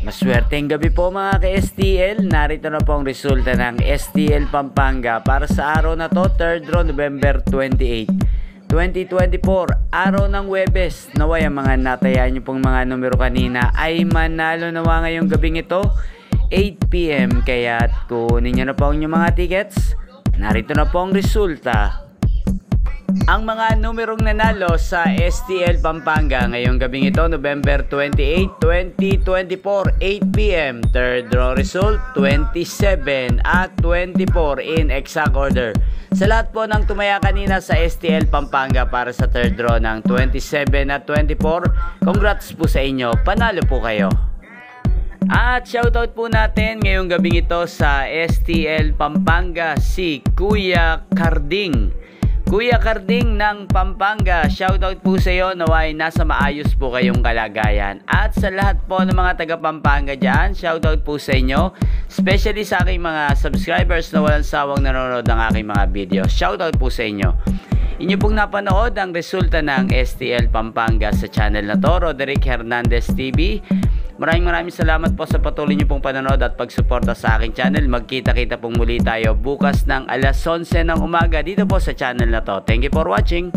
Maswerteng gabi po mga ka-STL. Narito na po ang resulta ng STL Pampanga para sa araw na to, 3rd row, November 28, 2024, araw ng Huwebes. Naway ang mga natayaan nyo pong mga numero kanina ay manalo nawa ngayong gabing ito, 8 PM. Kaya kunin nyo na po ang inyong mga tickets. Narito na po ang resulta. Ang mga numerong nanalo sa STL Pampanga ngayong gabing ito, November 28, 2024, 8 PM. Third draw result, 27 at 24 in exact order. Sa lahat po ng tumaya kanina sa STL Pampanga para sa third draw ng 27 at 24, congrats po sa inyo, panalo po kayo. At shoutout po natin ngayong gabing ito sa STL Pampanga si Kuya Carding. Kuya Carding ng Pampanga, shoutout po sa iyo, naway nasa maayos po kayong kalagayan. At sa lahat po ng mga taga Pampanga dyan, shoutout po sa inyo, especially sa aking mga subscribers na walang sawang nanonood ng aking mga video. Shoutout po sa inyo. Inyo pong napanood ang resulta ng STL Pampanga sa channel na to, Roderick Hernandez TV. Maraming salamat po sa patuloy niyo pong panonood at pagsuporta sa aking channel. Magkita-kita pong muli tayo bukas ng alas 11 ng umaga dito po sa channel na to. Thank you for watching.